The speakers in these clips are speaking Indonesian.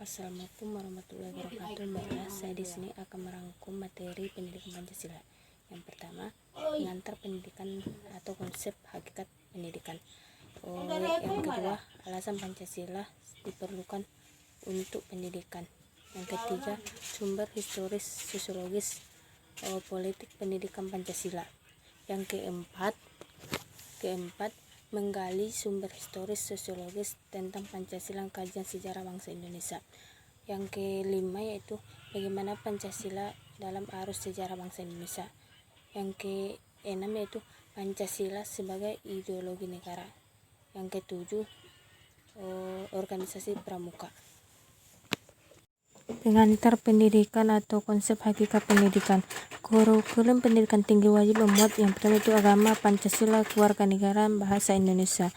Assalamualaikum warahmatullahi wabarakatuh. Baiklah, saya di sini akan merangkum materi pendidikan Pancasila. Yang pertama, pengantar pendidikan atau konsep hakikat pendidikan. Yang kedua, alasan Pancasila diperlukan untuk pendidikan. Yang ketiga, sumber historis, sosiologis, politik pendidikan Pancasila. Yang keempat, menggali sumber historis sosiologis tentang Pancasila, kajian sejarah bangsa Indonesia. Yang kelima yaitu bagaimana Pancasila dalam arus sejarah bangsa Indonesia. Yang keenam yaitu Pancasila sebagai ideologi negara. Yang ketujuh, organisasi pramuka. Pengantar pendidikan atau konsep hakikat pendidikan. Kurikulum pendidikan tinggi wajib memuat yang pertama itu agama, Pancasila, kewarganegaraan, bahasa Indonesia.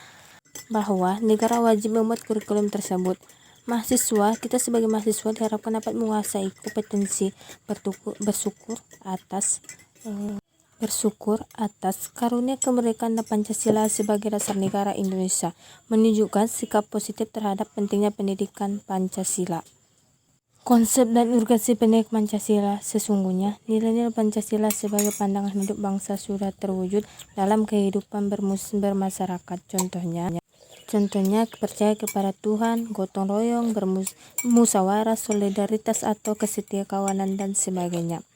Bahwa negara wajib memuat kurikulum tersebut. Mahasiswa, kita sebagai mahasiswa diharapkan dapat menguasai kompetensi bersyukur atas karunia kemerdekaan dan Pancasila sebagai dasar negara Indonesia, menunjukkan sikap positif terhadap pentingnya pendidikan Pancasila. Konsep dan urgensi pendidikan Pancasila. Sesungguhnya nilai-nilai Pancasila sebagai pandangan hidup bangsa sudah terwujud dalam kehidupan bermasyarakat. Contohnya percaya kepada Tuhan, gotong royong, bermusyawarah, solidaritas atau kesetiakawanan dan sebagainya.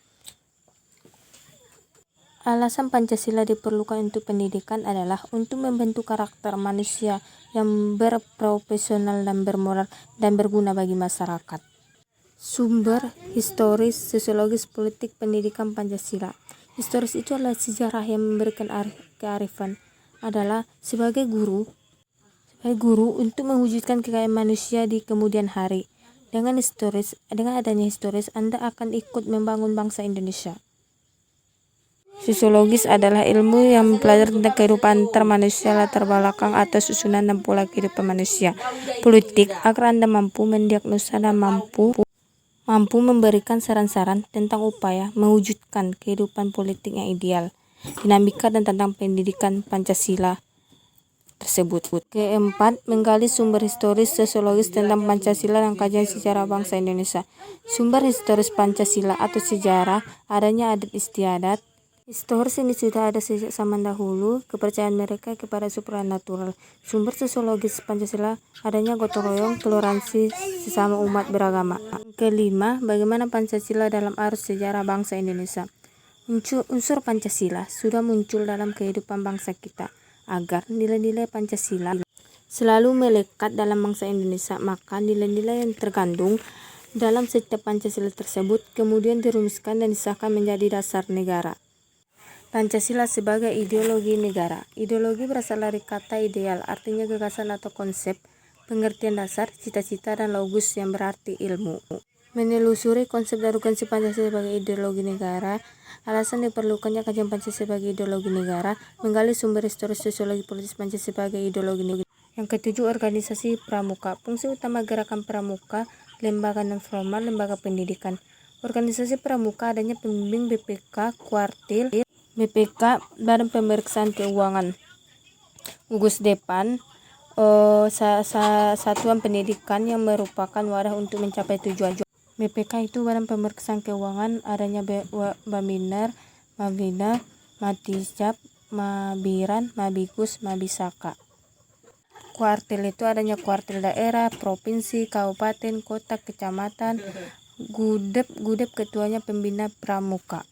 Alasan Pancasila diperlukan untuk pendidikan adalah untuk membentuk karakter manusia yang berprofesional dan bermoral dan berguna bagi masyarakat. Sumber historis, sosiologis, politik pendidikan Pancasila. Historis itu adalah sejarah yang memberikan kearifan adalah sebagai guru untuk mewujudkan kekayaan manusia di kemudian hari. Dengan adanya historis, Anda akan ikut membangun bangsa Indonesia. Sosiologis adalah ilmu yang mempelajari tentang kehidupan antar manusia, latar belakang atau susunan dan pola kehidupan manusia. Politik, agar Anda mampu mendiagnosa dan mampu memberikan saran-saran tentang upaya mewujudkan kehidupan politik yang ideal, dinamika dan tentang pendidikan Pancasila tersebut. Keempat, menggali sumber historis sosiologis tentang Pancasila dan kajian sejarah bangsa Indonesia. Sumber historis Pancasila atau sejarah, adanya adat istiadat. Historis ini sudah ada sejak zaman dahulu, kepercayaan mereka kepada supranatural. Sumber sosiologis Pancasila, adanya gotong royong, toleransi sesama umat beragama. Kelima, bagaimana Pancasila dalam arus sejarah bangsa Indonesia. Unsur Pancasila sudah muncul dalam kehidupan bangsa kita, agar nilai-nilai Pancasila selalu melekat dalam bangsa Indonesia. Maka nilai-nilai yang terkandung dalam setiap Pancasila tersebut kemudian dirumuskan dan disahkan menjadi dasar negara. Pancasila sebagai ideologi negara. Ideologi berasal dari kata ideal, artinya gagasan atau konsep, pengertian dasar, cita-cita, dan logos yang berarti ilmu. Menelusuri konsep dan urgensi Pancasila sebagai ideologi negara. Alasan diperlukannya kajian Pancasila sebagai ideologi negara. Menggali sumber historis, sosiologi, politis Pancasila sebagai ideologi negara. Yang ketujuh, organisasi pramuka. Fungsi utama gerakan pramuka, lembaga non formal, lembaga pendidikan. Organisasi pramuka adanya pembimbing, BPK, kuartil, BPK, Badan Pemeriksaan Keuangan, gugus depan, satuan pendidikan yang merupakan wadah untuk mencapai tujuan. BPK itu Badan Pemeriksaan Keuangan, adanya Baminar, Mabina, Matijab, Mabiran, Mabikus, Mabisaka. Kuartil itu adanya kuartil daerah, provinsi, kabupaten, kota, kecamatan. Gudep ketuanya pembina pramuka.